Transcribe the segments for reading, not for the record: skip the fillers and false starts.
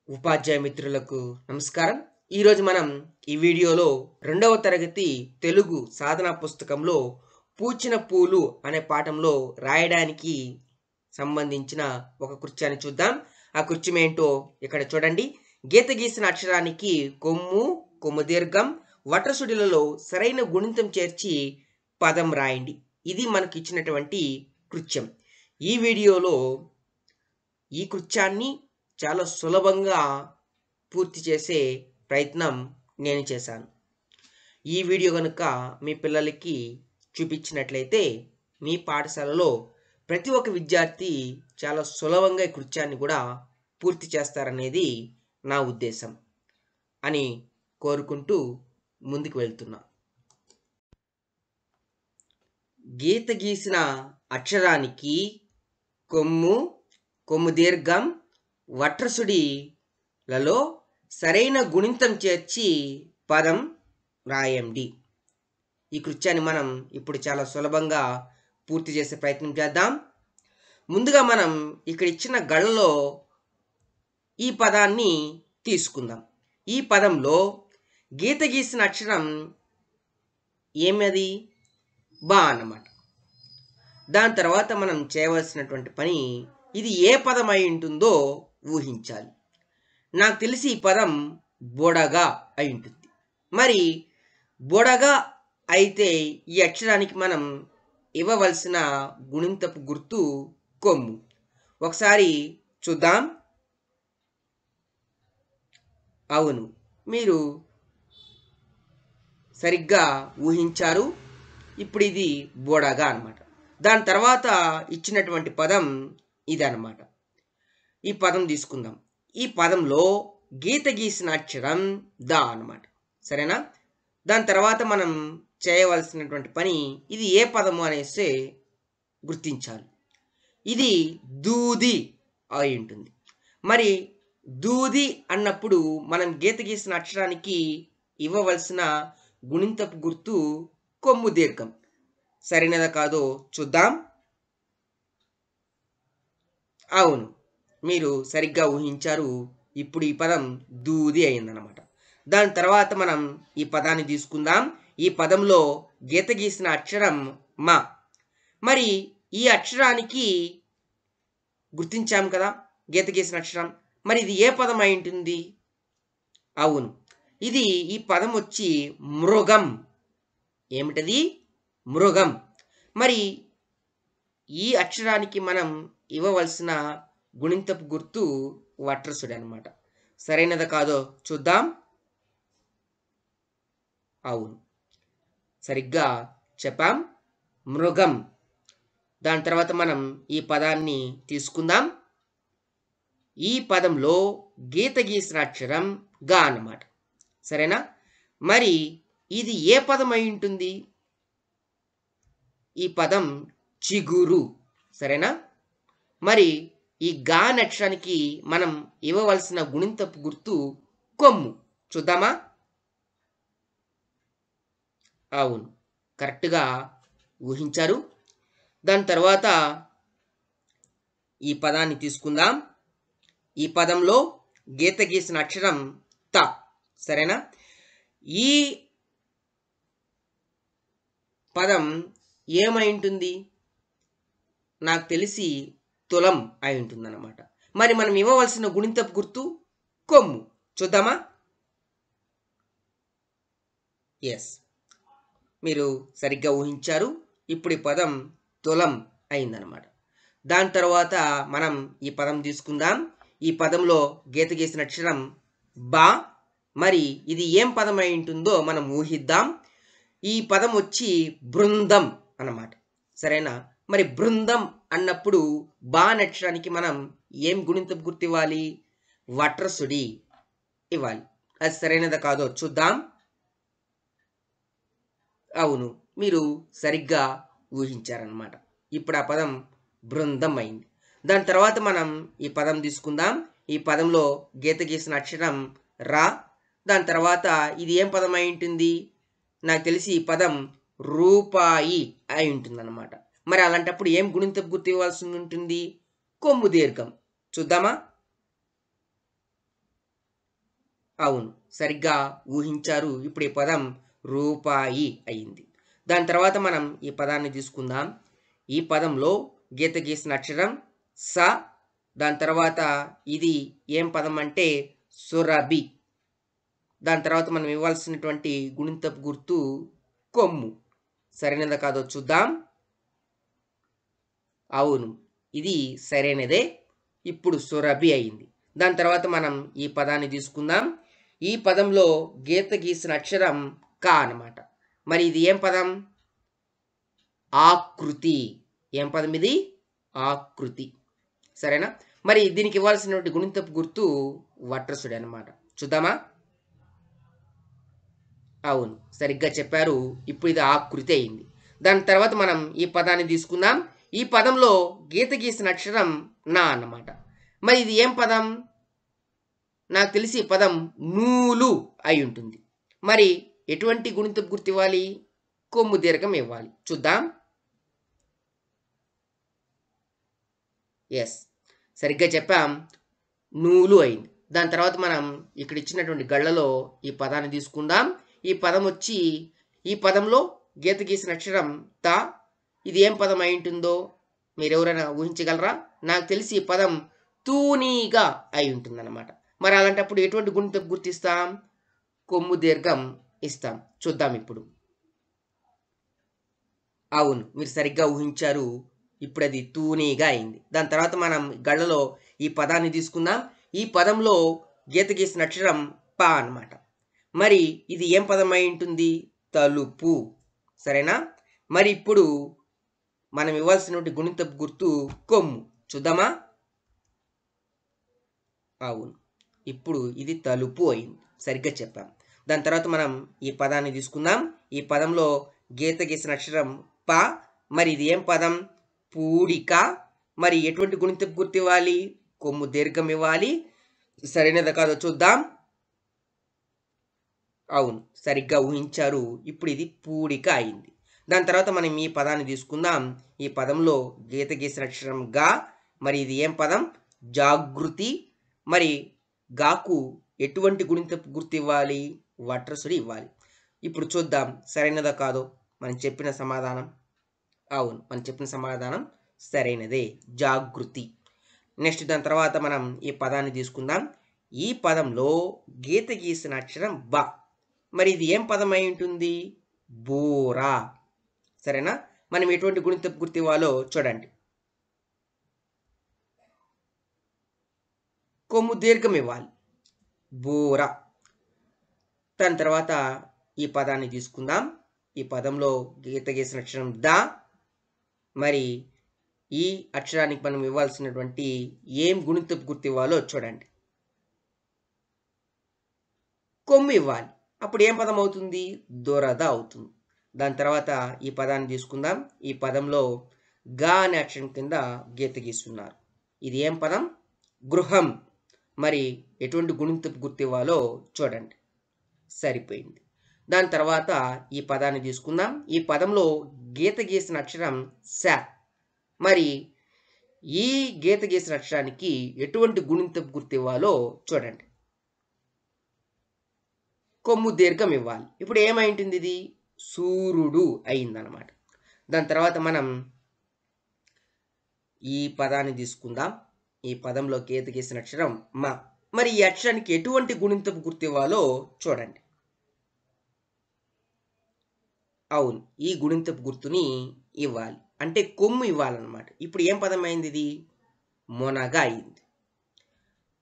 ఉపాధ్యాయ మిత్రులకు నమస్కారం. ఈరోజు మనం ఈ వీడియోలో రెండవ తరగతి తెలుగు సాధనా పుస్తకంలో పూచిన పూలు అనే పాఠంలో రాయడానికి సంబంధించిన ఒక కృత్యాన్ని చూద్దాం. ఆ కృత్యం ఏంటో ఇక్కడ చూడండి. గీత గీసిన అక్షరానికి కొమ్ము, కొమ్ము దీర్ఘం, వట్రసుడిలలో సరైన గుణితం చేర్చి పదం రాయండి. ఇది మనకి ఇచ్చినటువంటి కృత్యం. ఈ వీడియోలో ఈ కృత్యాన్ని చాలా సులభంగా పూర్తి చేసే ప్రయత్నం నేను చేశాను. ఈ వీడియో కనుక మీ పిల్లలకి చూపించినట్లయితే మీ పాఠశాలలో ప్రతి ఒక్క విద్యార్థి చాలా సులభంగా ఈ కృత్యాన్ని కూడా పూర్తి చేస్తారనేది నా ఉద్దేశం అని కోరుకుంటూ ముందుకు వెళ్తున్నా. గీత గీసిన అక్షరానికి కొమ్ము, కొమ్ము దీర్ఘం, వట్రసుడిలలో సరైన గుణితం చేర్చి పదం రాయండి. ఈ కృత్యాన్ని మనం ఇప్పుడు చాలా సులభంగా పూర్తి చేసే ప్రయత్నం చేద్దాం. ముందుగా మనం ఇక్కడ ఇచ్చిన గళ్ళలో ఈ పదాన్ని తీసుకుందాం. ఈ పదంలో గీత గీసిన అక్షరం ఏమది? బా అన్నమాట. దాని తర్వాత మనం చేయవలసినటువంటి పని, ఇది ఏ పదం అయి ఉంటుందో ఊహించాలి. నాకు తెలిసి ఈ పదం బొడగా అయి ఉంటుంది. మరి బొడగా అయితే ఈ అక్షరానికి మనం ఇవ్వవలసిన గుణింతపు గుర్తు కొమ్ము. ఒకసారి చూద్దాం. అవును, మీరు సరిగ్గా ఊహించారు. ఇప్పుడు ఇది బొడగా అన్నమాట. దాని తర్వాత ఇచ్చినటువంటి పదం ఇదన్నమాట. ఈ పదం తీసుకుందాం. ఈ పదంలో గీత గీసిన అక్షరం ద అన్నమాట. సరేనా? దాని తర్వాత మనం చేయవలసినటువంటి పని, ఇది ఏ పదము అనేసి గుర్తించాలి. ఇది దూది అయి ఉంటుంది. మరి దూది అన్నప్పుడు మనం గీత గీసిన అక్షరానికి ఇవ్వవలసిన గుణింతపు గుర్తు కొమ్ము దీర్ఘం. సరైనదా కాదో చూద్దాం. అవును, మీరు సరిగ్గా ఊహించారు. ఇప్పుడు ఈ పదం దూది అయిందనమాట. దాని తర్వాత మనం ఈ పదాన్ని తీసుకుందాం. ఈ పదంలో గీత గీసిన అక్షరం మా. మరి ఈ అక్షరానికి గుర్తించాం కదా గీత గీసిన అక్షరం. మరి ఇది ఏ పదం అయి ఉంటుంది? అవును, ఇది ఈ పదం వచ్చి మృగం. ఏమిటది? మృగం. మరి ఈ అక్షరానికి మనం ఇవ్వవలసిన గుణింతపు గుర్తు వట్రసుడి అన్నమాట. సరైనదా కాదో చూద్దాం. అవును, సరిగ్గా చెప్పాం, మృగం. దాని తర్వాత మనం ఈ పదాన్ని తీసుకుందాం. ఈ పదంలో గీత గీసిన అక్షరం గా అన్నమాట. సరేనా? మరి ఇది ఏ పదం అయి ఉంటుంది? ఈ పదం చిగురు. సరేనా? మరి ఈ గా అనే అక్షరానికి మనం ఇవ్వవలసిన గుణింతపు గుర్తు కొమ్ము. చూద్దామా? అవును, కరెక్ట్గా ఊహించారు. దాని తర్వాత ఈ పదాన్ని తీసుకుందాం. ఈ పదంలో గీత గీసిన అక్షరం త. సరేనా? ఈ పదం ఏమై ఉంటుంది? నాకు తెలిసి తులం అయి ఉంటుంది అన్నమాట. మరి మనం ఇవ్వవలసిన గుణింతపు గుర్తు కొమ్ము. చూద్దామా? ఎస్, మీరు సరిగ్గా ఊహించారు. ఇప్పుడు ఈ పదం తులం అయిందనమాట. దాని తర్వాత మనం ఈ పదం తీసుకుందాం. ఈ పదంలో గీత గీసిన అక్షరం బా. మరి ఇది ఏం పదం అయి ఉంటుందో మనం ఊహిద్దాం. ఈ పదం వచ్చి బృందం అన్నమాట. సరేనా? మరి బృందం అన్నప్పుడు బా అనే అక్షరానికి మనం ఏం గుణింతపు గుర్తు ఇవ్వాలి? వట్రసుడి ఇవ్వాలి. అది సరైనదా కాదో చూద్దాం. అవును, మీరు సరిగ్గా ఊహించారనమాట. ఇప్పుడు ఆ పదం బృందం అయింది. దాని తర్వాత మనం ఈ పదం తీసుకుందాం. ఈ పదంలో గీత గీసిన అక్షరం రా. దాని తర్వాత ఇది ఏం పదం అయి ఉంటుంది? నాకు తెలిసి ఈ పదం రూపాయి అయి ఉంటుందన్నమాట. మరి అలాంటప్పుడు ఏం గుణింతపు గుర్తు ఇవ్వాల్సి ఉంటుంది? కొమ్ము దీర్ఘం. చూద్దామా? అవును, సరిగ్గా ఊహించారు. ఇప్పుడు ఈ పదం రూపాయి అయింది. దాని తర్వాత మనం ఈ పదాన్ని తీసుకుందాం. ఈ పదంలో గీత గీసిన అక్షరం స. దాని తర్వాత ఇది ఏం పదం అంటే సురభి. దాని తర్వాత మనం ఇవ్వాల్సినటువంటి గుణింతపు గుర్తు కొమ్ము. సరైనదా కాదో చూద్దాం. అవును, ఇది సరైనదే. ఇప్పుడు సురభి అయింది. దాని తర్వాత మనం ఈ పదాన్ని తీసుకుందాం. ఈ పదంలో గీత గీసిన అక్షరం క అన్నమాట. మరి ఇది ఏం పదం? ఆకృతి. ఏం పదం ఇది? ఆకృతి. సరేనా? మరి దీనికి ఇవ్వాల్సినటువంటి గుణింతపు గుర్తు వట్రసుడి అన్నమాట. చూద్దామా? అవును, సరిగ్గా చెప్పారు. ఇప్పుడు ఇది ఆకృతి అయింది. దాని తర్వాత మనం ఈ పదాన్ని తీసుకుందాం. ఈ పదంలో గీత గీసిన అక్షరం నా అన్నమాట. మరి ఇది ఏం పదం? నాకు తెలిసి ఈ పదం నూలు అయి ఉంటుంది. మరి ఎటువంటి గుణింతపు గుర్తు ఇవ్వాలి? కొమ్ము దీర్ఘం ఇవ్వాలి. చూద్దాం. ఎస్, సరిగ్గా చెప్పాం. నూలు అయింది. దాని తర్వాత మనం ఇక్కడ ఇచ్చినటువంటి గళ్ళలో ఈ పదాన్ని తీసుకుందాం. ఈ పదం వచ్చి ఈ పదంలో గీత గీసిన అక్షరం త. ఇది ఏం పదం అయి ఉంటుందో మీరు ఎవరైనా ఊహించగలరా? నాకు తెలిసి ఈ పదం తూనీగా అయి ఉంటుందన్నమాట. మరి అలాంటప్పుడు ఎటువంటి గుణింతపు గుర్తిస్తాం? కొమ్ము దీర్ఘం ఇస్తాం. చూద్దాం ఇప్పుడు. అవును, మీరు సరిగ్గా ఊహించారు. ఇప్పుడు అది తూనీగా అయింది. దాని తర్వాత మనం గళ్ళలో ఈ పదాన్ని తీసుకుందాం. ఈ పదంలో గీత గీసిన అక్షరం ప అన్నమాట. మరి ఇది ఏం పదం అయి ఉంటుంది? తలుపు. సరేనా? మరి ఇప్పుడు మనం ఇవ్వాల్సినటువంటి గుణింతపు గుర్తు కొమ్ము. చూద్దామా? అవును, ఇప్పుడు ఇది తలుపు అయింది. సరిగ్గా చెప్పాం. దాని తర్వాత మనం ఈ పదాన్ని తీసుకుందాం. ఈ పదంలో గీత గీసిన అక్షరం ప. మరి ఇది ఏం పదం? పూడిక. మరి ఎటువంటి గుణింతపు గుర్తు ఇవ్వాలి? కొమ్ము దీర్ఘం ఇవ్వాలి. సరైనదా కాదో చూద్దాం. అవును, సరిగ్గా ఊహించారు. ఇప్పుడు ఇది పూడిక అయింది. దాని తర్వాత మనం ఈ పదాన్ని తీసుకుందాం. ఈ పదంలో గీత గీసిన అక్షరం గా. మరి ఇది ఏం పదం? జాగృతి. మరి గాకు ఎటువంటి గుణింతపు గుర్తు ఇవ్వాలి? వట్రసుడి ఇవ్వాలి. ఇప్పుడు చూద్దాం సరైనదా కాదో మనం చెప్పిన సమాధానం. అవును, మనం చెప్పిన సమాధానం సరైనదే, జాగృతి. నెక్స్ట్ దాని తర్వాత మనం ఈ పదాన్ని తీసుకుందాం. ఈ పదంలో గీత గీసిన అక్షరం బ. మరి ఇది ఏం పదం అయి ఉంటుంది? బోరా. సరేనా? మనం ఎటువంటి గుణింతపు గుర్తు ఇవ్వాలో చూడండి. కొమ్ము దీర్ఘం ఇవ్వాలి. బోరా. దాని తర్వాత ఈ పదాన్ని తీసుకుందాం. ఈ పదంలో గీత గీసిన అక్షరం ద. మరి ఈ అక్షరానికి మనం ఇవ్వాల్సినటువంటి ఏం గుణింతపు గుర్తు ఇవ్వాలో చూడండి. కొమ్ము ఇవ్వాలి. అప్పుడు ఏం పదం అవుతుంది? దొరద అవుతుంది. దాని తర్వాత ఈ పదాన్ని తీసుకుందాం. ఈ పదంలో గా అనే అక్షరం కింద గీత గీస్తున్నారు. ఇది ఏం పదం? గృహం. మరి ఎటువంటి గుణింతపు గుర్తు ఇవ్వాలో చూడండి. సరిపోయింది. దాని తర్వాత ఈ పదాన్ని తీసుకుందాం. ఈ పదంలో గీత గీసిన అక్షరం స. మరి ఈ గీత గీసిన అక్షరానికి ఎటువంటి గుణింతపు గుర్తు ఇవ్వాలో చూడండి. కొమ్ము దీర్ఘం ఇవ్వాలి. ఇప్పుడు ఏమైంటుంది? ఇది సూర్యుడు అయిందనమాట. దాని తర్వాత మనం ఈ పదాన్ని తీసుకుందాం. ఈ పదంలో గీత గీసిన అక్షరం మ. మరి ఈ అక్షరానికి ఎటువంటి గుణింతపు గుర్తు ఇవ్వాలో చూడండి. అవును, ఈ గుణింతపు గుర్తుని ఇవ్వాలి. అంటే కొమ్ము ఇవ్వాలన్నమాట. ఇప్పుడు ఏం పదం అయింది? ఇది మొనగ అయింది.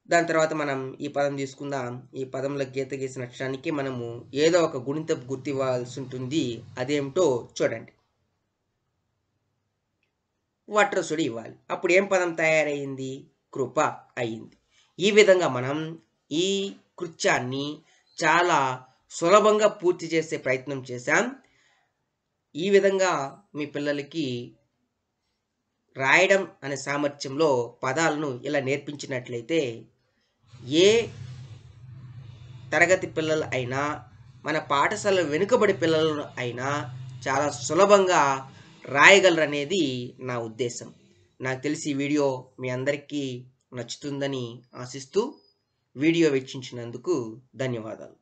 దాని తర్వాత మనం ఈ పదం తీసుకుందాం. ఈ పదంలో గీత గీసిన అక్షరానికి మనము ఏదో ఒక గుణింతపు గుర్తు ఇవ్వాల్సి ఉంటుంది. అదేమిటో చూడండి. వట్రసుడి ఇవ్వాలి. అప్పుడు ఏం పదం తయారైంది? కృప అయింది. ఈ విధంగా మనం ఈ కృత్యాన్ని చాలా సులభంగా పూర్తి చేసే ప్రయత్నం చేశాం. ఈ విధంగా మీ పిల్లలకి రాయడం అనే సామర్థ్యంలో పదాలను ఇలా నేర్పించినట్లయితే ఏ తరగతి పిల్లలు అయినా, మన పాఠశాల వెనుకబడి పిల్లలు అయినా చాలా సులభంగా రాయగలరనేది నా ఉద్దేశం. నాకు తెలిసి ఈ వీడియో మీ అందరికీ నచ్చుతుందని ఆశిస్తూ వీడియో వీక్షించినందుకు ధన్యవాదాలు.